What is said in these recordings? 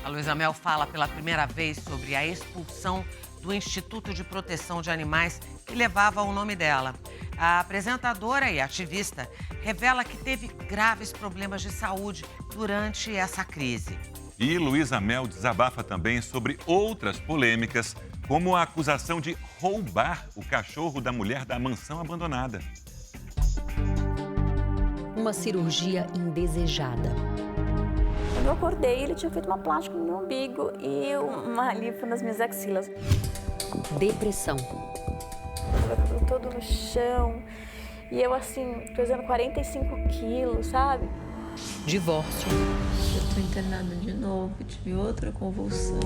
A Luísa Mel fala pela primeira vez sobre a expulsão do Instituto de Proteção de Animais que levava o nome dela. A apresentadora e ativista revela que teve graves problemas de saúde durante essa crise. E Luísa Mel desabafa também sobre outras polêmicas, como a acusação de roubar o cachorro da mulher da mansão abandonada. Uma cirurgia indesejada. Quando eu acordei, ele tinha feito uma plástica no meu umbigo e uma lipo nas minhas axilas. Depressão. O cabelo todo no chão. E eu, assim, pesando 45 quilos, sabe? Divórcio. Eu tô internada de novo, tive outra convulsão.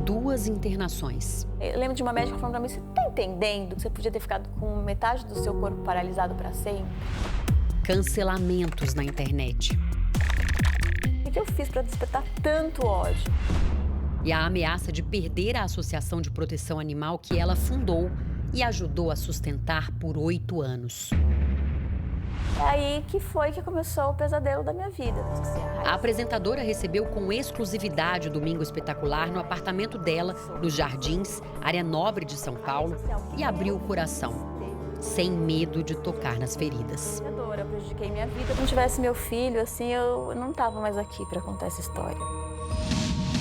2 internações. Eu lembro de uma médica falando pra mim, você tá entendendo que você podia ter ficado com metade do seu corpo paralisado pra sempre? Cancelamentos na internet. O que eu fiz pra despertar tanto ódio? E a ameaça de perder a Associação de Proteção Animal que ela fundou e ajudou a sustentar por 8 anos. É aí que foi que começou o pesadelo da minha vida. A apresentadora recebeu com exclusividade o Domingo Espetacular no apartamento dela, nos Jardins, área nobre de São Paulo, e abriu o coração, sem medo de tocar nas feridas. Eu prejudiquei minha vida. Se não tivesse meu filho, assim, eu não estava mais aqui para contar essa história.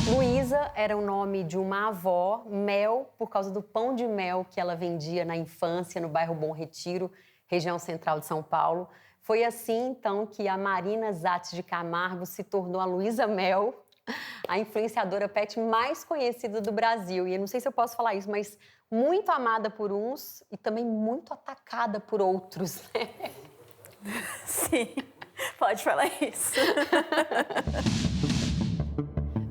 Luísa era o nome de uma avó, Mel, por causa do pão de mel que ela vendia na infância no bairro Bom Retiro, região central de São Paulo. Foi assim, então, que a Marina Zatz de Camargo se tornou a Luísa Mel, a influenciadora pet mais conhecida do Brasil. E eu não sei se eu posso falar isso, mas muito amada por uns e também muito atacada por outros, né? Sim, pode falar isso.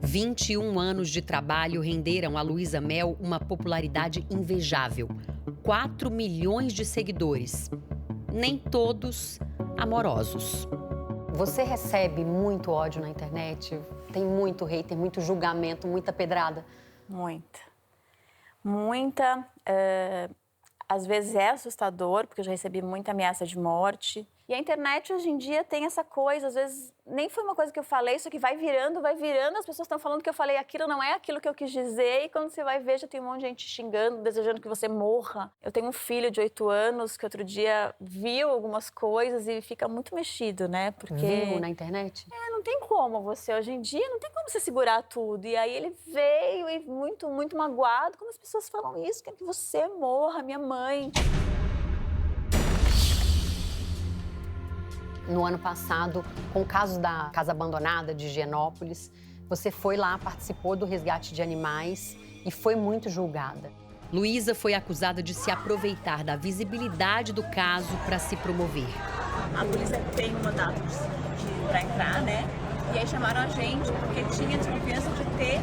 21 anos de trabalho renderam a Luísa Mel uma popularidade invejável. 4 milhões de seguidores. Nem todos amorosos. Você recebe muito ódio na internet? Tem muito hater, muito julgamento, muita pedrada? Muita. Muita. Às vezes é assustador, porque eu já recebi muita ameaça de morte. E a internet hoje em dia tem essa coisa, às vezes nem foi uma coisa que eu falei, isso aqui vai virando, as pessoas estão falando que eu falei aquilo, não é aquilo que eu quis dizer, e quando você vai ver, já tem um monte de gente xingando, desejando que você morra. Eu tenho um filho de 8 anos que outro dia viu algumas coisas e fica muito mexido, né? Porque... Viu na internet? Não tem como você, hoje em dia, não tem como você segurar tudo. E aí ele veio e muito, muito magoado, como as pessoas falam isso, quer que você morra, minha mãe. No ano passado, com o caso da casa abandonada de Higienópolis, você foi lá, participou do resgate de animais e foi muito julgada. Luísa foi acusada de se aproveitar da visibilidade do caso para se promover. A polícia tem um mandato para entrar, né? E aí chamaram a gente porque tinha desconfiança de ter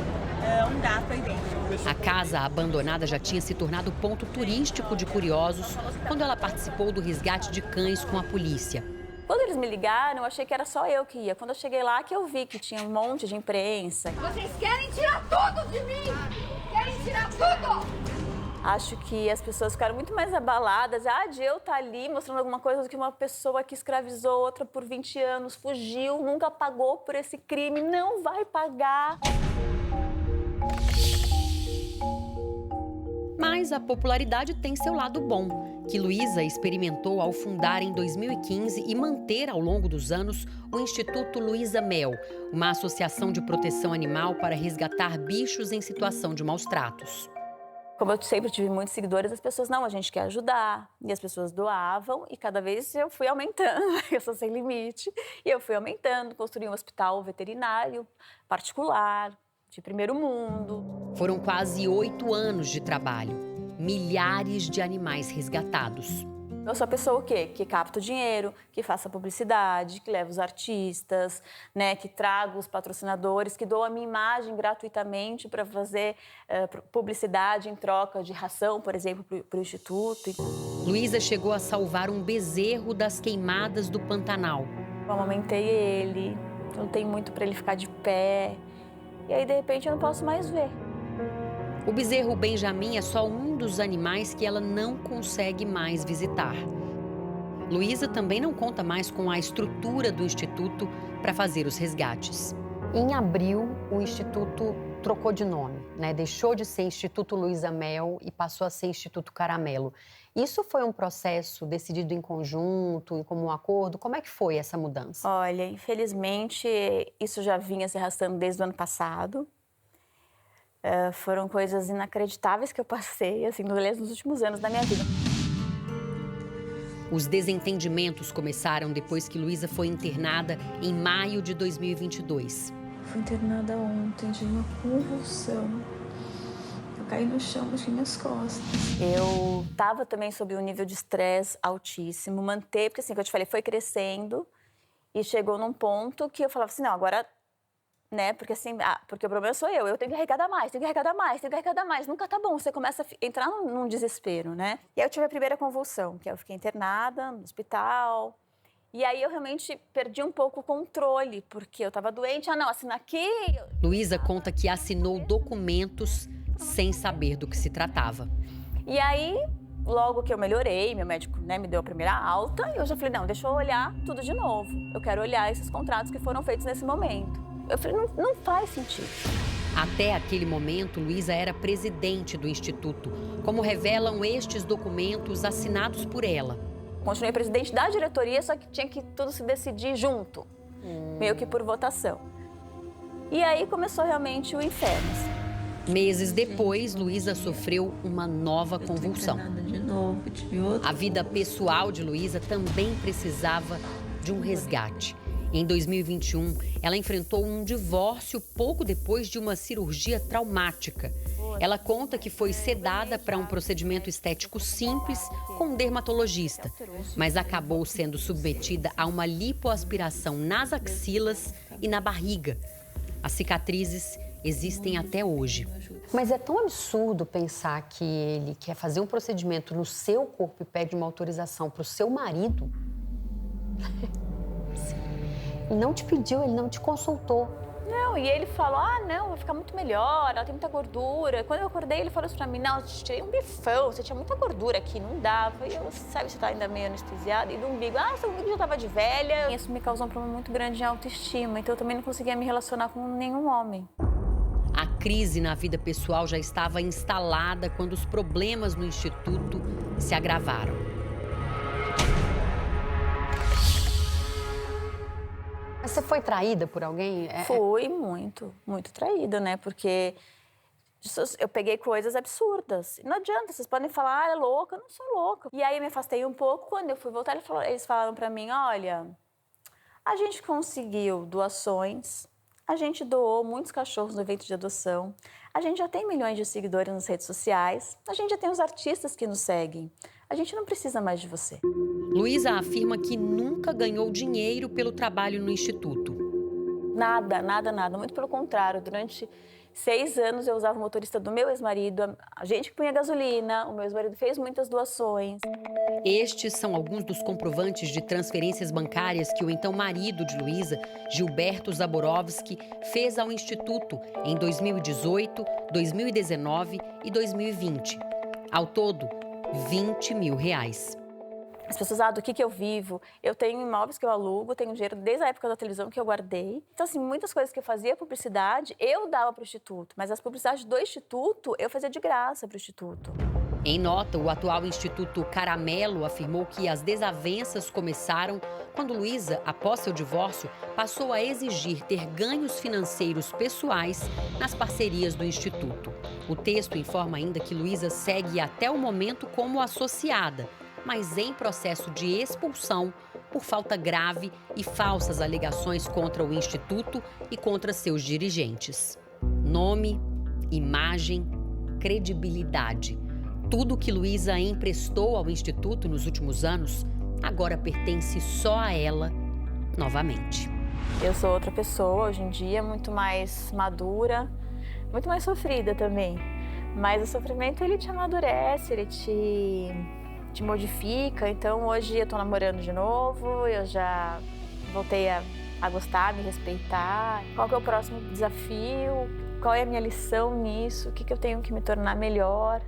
um gato aí dentro. A casa abandonada já tinha se tornado ponto turístico de curiosos quando ela participou do resgate de cães com a polícia. Quando eles me ligaram, eu achei que era só eu que ia. Quando eu cheguei lá, que eu vi que tinha um monte de imprensa. Vocês querem tirar tudo de mim! Querem tirar tudo! Acho que as pessoas ficaram muito mais abaladas. De eu estar ali mostrando alguma coisa do que uma pessoa que escravizou outra por 20 anos, fugiu, nunca pagou por esse crime, não vai pagar. Mas a popularidade tem seu lado bom, que Luísa experimentou ao fundar em 2015 e manter ao longo dos anos o Instituto Luísa Mel, uma associação de proteção animal para resgatar bichos em situação de maus tratos. Como eu sempre tive muitos seguidores, as pessoas, não, a gente quer ajudar. E as pessoas doavam e cada vez eu fui aumentando, eu sou sem limite. E eu fui aumentando, construí um hospital veterinário particular, de primeiro mundo. Foram quase 8 anos de trabalho, milhares de animais resgatados. Eu sou a pessoa o quê? Que capta o dinheiro, que faça publicidade, que leva os artistas, né, que traga os patrocinadores, que doa a minha imagem gratuitamente para fazer publicidade em troca de ração, por exemplo, para o Instituto. Luísa chegou a salvar um bezerro das queimadas do Pantanal. Eu amamentei ele, eu não tenho muito para ele ficar de pé. E aí, de repente, eu não posso mais ver. O bezerro Benjamin é só um dos animais que ela não consegue mais visitar. Luísa também não conta mais com a estrutura do Instituto para fazer os resgates. Em abril, o Instituto trocou de nome, né? Deixou de ser Instituto Luísa Mel e passou a ser Instituto Caramelo. Isso foi um processo decidido em conjunto, em comum acordo? Como é que foi essa mudança? Olha, infelizmente, isso já vinha se arrastando desde o ano passado. Foram coisas inacreditáveis que eu passei, assim, nos últimos anos da minha vida. Os desentendimentos começaram depois que Luísa foi internada em maio de 2022. Fui internada ontem, tive uma convulsão. Eu caí no chão, mexi minhas costas. Eu estava também sob um nível de estresse altíssimo, porque assim, como eu te falei, foi crescendo e chegou num ponto que eu falava assim, não, agora, né, porque assim, porque o problema sou eu tenho que arrecadar mais, tenho que arrecadar mais, tenho que arrecadar mais, nunca tá bom, você começa a entrar num desespero, né? E aí eu tive a primeira convulsão, que eu fiquei internada no hospital, e aí eu realmente perdi um pouco o controle, porque eu estava doente, não, assina aqui... Luísa conta que assinou documentos sem saber do que se tratava. E aí, logo que eu melhorei, meu médico, né, me deu a primeira alta, e eu já falei, não, deixa eu olhar tudo de novo. Eu quero olhar esses contratos que foram feitos nesse momento. Eu falei, não faz sentido. Até aquele momento, Luísa era presidente do Instituto, como revelam estes documentos assinados por ela. Continuei presidente da diretoria, só que tinha que tudo se decidir junto, meio que por votação. E aí começou realmente o inferno. Meses depois, Luísa sofreu uma nova convulsão. De novo, tive outra. A vida pessoal de Luísa também precisava de um resgate. Em 2021, ela enfrentou um divórcio pouco depois de uma cirurgia traumática. Ela conta que foi sedada para um procedimento estético simples com um dermatologista, mas acabou sendo submetida a uma lipoaspiração nas axilas e na barriga. As cicatrizes existem até hoje. Mas é tão absurdo pensar que ele quer fazer um procedimento no seu corpo e pede uma autorização para o seu marido. Ele não te pediu, ele não te consultou. Não, e ele falou, não, vai ficar muito melhor, ela tem muita gordura. Quando eu acordei, ele falou isso pra mim, não, eu te tirei um bifão, você tinha muita gordura aqui, não dava. E eu, sabe, você tá ainda meio anestesiada. E do umbigo, seu umbigo já tava de velha. E isso me causou um problema muito grande de autoestima, então eu também não conseguia me relacionar com nenhum homem. A crise na vida pessoal já estava instalada quando os problemas no Instituto se agravaram. Mas você foi traída por alguém? Fui muito traída, né? Porque eu peguei coisas absurdas. Não adianta, vocês podem falar, é louca, eu não sou louca. E aí eu me afastei um pouco, quando eu fui voltar, eles falaram pra mim, olha, a gente conseguiu doações, a gente doou muitos cachorros no evento de adoção, a gente já tem milhões de seguidores nas redes sociais, a gente já tem os artistas que nos seguem, a gente não precisa mais de você. Luísa afirma que nunca ganhou dinheiro pelo trabalho no Instituto. Nada. Muito pelo contrário. Durante 6 anos eu usava o motorista do meu ex-marido, a gente que punha gasolina, o meu ex-marido fez muitas doações. Estes são alguns dos comprovantes de transferências bancárias que o então marido de Luísa, Gilberto Zaborowski, fez ao Instituto em 2018, 2019 e 2020. Ao todo, R$20 mil. As pessoas, do que eu vivo? Eu tenho imóveis que eu alugo, tenho dinheiro desde a época da televisão que eu guardei. Então, assim, muitas coisas que eu fazia publicidade, eu dava para o Instituto. Mas as publicidades do Instituto, eu fazia de graça para o Instituto. Em nota, o atual Instituto Caramelo afirmou que as desavenças começaram quando Luísa, após seu divórcio, passou a exigir ter ganhos financeiros pessoais nas parcerias do Instituto. O texto informa ainda que Luísa segue até o momento como associada, mas em processo de expulsão por falta grave e falsas alegações contra o Instituto e contra seus dirigentes. Nome, imagem, credibilidade. Tudo que Luísa emprestou ao Instituto nos últimos anos agora pertence só a ela novamente. Eu sou outra pessoa hoje em dia, muito mais madura, muito mais sofrida também. Mas o sofrimento, ele te amadurece, ele te modifica. Então hoje eu tô namorando de novo, eu já voltei a gostar, me respeitar. Qual que é o próximo desafio? Qual é a minha lição nisso? O que eu tenho que me tornar melhor?